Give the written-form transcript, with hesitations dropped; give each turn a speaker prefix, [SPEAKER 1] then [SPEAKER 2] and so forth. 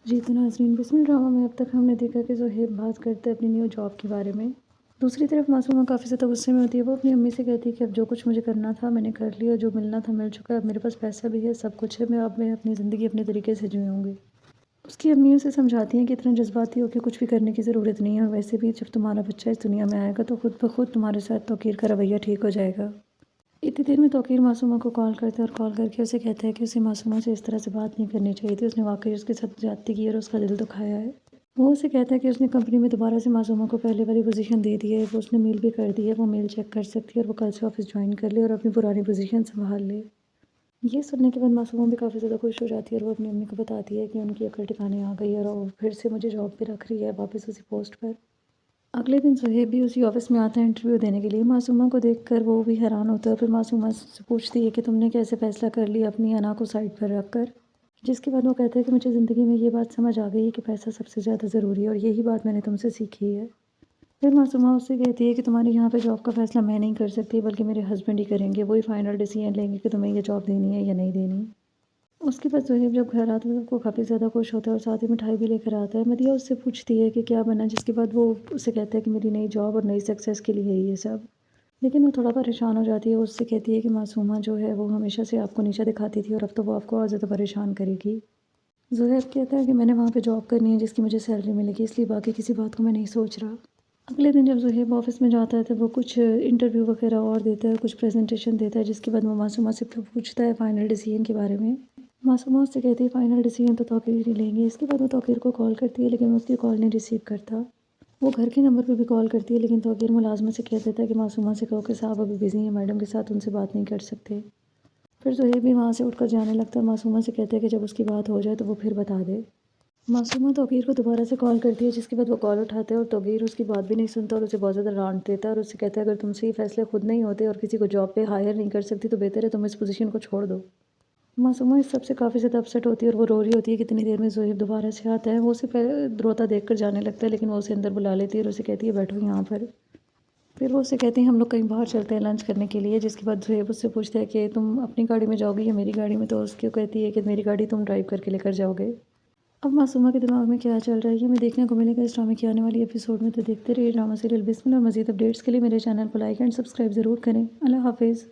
[SPEAKER 1] جی تو ناظرین، بسم ڈرامہ میں اب تک ہم نے دیکھا کہ زہیب بات کرتا ہے اپنی نیو جاب کے بارے میں۔ دوسری طرف معصومہ کافی زیادہ غصے میں ہوتی ہے۔ وہ اپنی امی سے کہتی ہے کہ اب جو کچھ مجھے کرنا تھا میں نے کر لیا، جو ملنا تھا مل چکا ہے، اب میرے پاس پیسہ بھی ہے، سب کچھ ہے، میں اپنی زندگی اپنے طریقے سے جیوں گی۔ اس کی امی اسے سمجھاتی ہیں کہ اتنا جذباتی ہو کے کچھ بھی کرنے کی ضرورت نہیں ہے، اور ویسے بھی جب تمہارا بچہ اس دنیا میں آئے گا تو خود بخود تمہارے ساتھ توقیر کا رویہ ٹھیک ہو جائے گا۔ اتنی دیر میں توقیر معصومہ کو کال کرتا ہے اور کال کر کے اسے کہتا ہے کہ اسے معصومہ سے اس طرح سے بات نہیں کرنی چاہیے تھی، اس نے واقعی اس کے ساتھ زیادتی کی اور اس کا دل دکھایا ہے۔ وہ اسے کہتا ہے کہ اس نے کمپنی میں دوبارہ سے معصومہ کو پہلے والی پوزیشن دے دی ہے، وہ اس نے میل بھی کر دی ہے، وہ میل چیک کر سکتی ہے اور وہ کل سے آفس جوائن کر لے اور اپنی پرانی پوزیشن سنبھال لے۔ یہ سننے کے بعد معصومہ بھی کافی زیادہ خوش ہو جاتی ہے اور وہ اپنی امی کو بتاتی ہے کہ ان کی عقل ٹھکانے آ گئی ہے اور وہ پھر سے مجھے جاب پہ رکھ رہی ہے، واپس اسی پوسٹ پر۔ اگلے دن زہیب بھی اسی آفس میں آتا ہے انٹرویو دینے کے لیے۔ معصومہ کو دیکھ کر وہ بھی حیران ہوتا ہے، پھر معصومہ سے پوچھتی ہے کہ تم نے کیسے فیصلہ کر لیا اپنی انا کو سائڈ پر رکھ کر، جس کے بعد وہ کہتا ہے کہ مجھے زندگی میں یہ بات سمجھ آ گئی ہے کہ پیسہ سب سے زیادہ ضروری ہے اور یہی بات میں نے تم سے سیکھی ہے۔ پھر معصومہ اس سے کہتی ہے کہ تمہاری یہاں پہ جاب کا فیصلہ میں نہیں کر سکتی بلکہ میرے ہسبینڈ ہی کریں گے، وہی فائنل ڈیسیژن لیں گے کہ تمہیں یہ جاب دینی ہے یا نہیں دینی۔ اس کے بعد زہیب جب گھر آتا ہے تو وہ کافی زیادہ خوش ہوتا ہے اور ساتھ ہی مٹھائی بھی لے کر آتا ہے۔ مدیحہ اس سے پوچھتی ہے کہ کیا بنا، جس کے بعد وہ اسے کہتا ہے کہ میری نئی جاب اور نئی سکسیس کے لیے ہی یہ سب، لیکن وہ تھوڑا پریشان ہو جاتی ہے۔ وہ اس سے کہتی ہے کہ معصومہ جو ہے وہ ہمیشہ سے آپ کو نیچا دکھاتی تھی اور اب تو وہ آپ کو اور زیادہ پریشان کرے گی۔ زہیب کہتا ہے کہ میں نے وہاں پہ جاب کرنی ہے جس کی مجھے سیلری ملے گی، اس لیے باقی کسی بات کو میں نہیں سوچ رہا۔ اگلے دن جب زہیب آفس میں جاتا ہے تو وہ کچھ انٹرویو وغیرہ اور دیتا ہے، کچھ پریزنٹیشن دیتا ہے، جس کے بعد وہ معصومہ سے پوچھتا ہے فائنل ڈیسیژن کے بارے میں۔ معصومہ اس سے کہتی ہے فائنل ڈیسیژن تو توقیر ہی لیں گے۔ اس کے بعد وہ توقیر کو کال کرتی ہے لیکن وہ اس کی کال نہیں ریسیو کرتا۔ وہ گھر کے نمبر پہ بھی کال کرتی ہے لیکن توقیر ملازمت سے کہہ دیتا ہے کہ معصومہ سے کہو کہ صاحب ابھی بزی ہیں، میڈم کے ساتھ ان سے بات نہیں کر سکتے۔ پھر زہیب بھی وہاں سے اٹھ کر جانے لگتا ہے، معصومہ سے کہتا ہے کہ جب اس کی بات ہو جائے تو وہ پھر بتا دے۔ معصومہ توقیر کو دوبارہ سے کال کرتی ہے جس کے بعد وہ کال اٹھاتا ہے اور توقیر اس کی بات بھی نہیں سنتا اور اسے بہت زیادہ ڈانٹ دیتا ہے اور اس سے کہتا ہے اگر تم سے یہ فیصلے خود نہیں ہوتے اور کسی کو جاب پہ ہائر نہیں کر سکتی تو بہتر ہے تم اس پوزیشن کو چھوڑ دو۔ معصومہ اس سب سے کافی زیادہ اپسیٹ ہوتی ہے اور وہ رو رہی ہوتی ہے کہ اتنی دیر میں زہیب دوبارہ سے آتا ہے۔ وہ اسے روتا دیکھ کر جانے لگتا ہے لیکن وہ اسے اندر بلا لیتی ہے اور اسے کہتی ہے بیٹھو یہاں پر۔ پھر وہ اسے کہتے ہیں ہم لوگ کہیں باہر چلتے ہیں لنچ کرنے کے لیے، جس کے بعد زہیب اس سے پوچھتا ہے کہ تم اپنی گاڑی میں جاؤ گی یا میری گاڑی میں، تو اس کی کہتی ہے کہ میری گاڑی تم ڈرائیو کر کے لے کر جاؤ گے۔ اب معصومہ کے دماغ میں کیا چل رہا ہے یہ ہمیں دیکھنے کو ملے گا اس ڈرامے کی آنے والی ایپیسوڈ میں، تو دیکھتے رہیے ڈرامہ سیریل بسم اللہ، اور مزید اپڈیٹس کے لیے میرے چینل کو لائک اینڈ سبسکرائب ضرور کریں۔ اللہ حافظ۔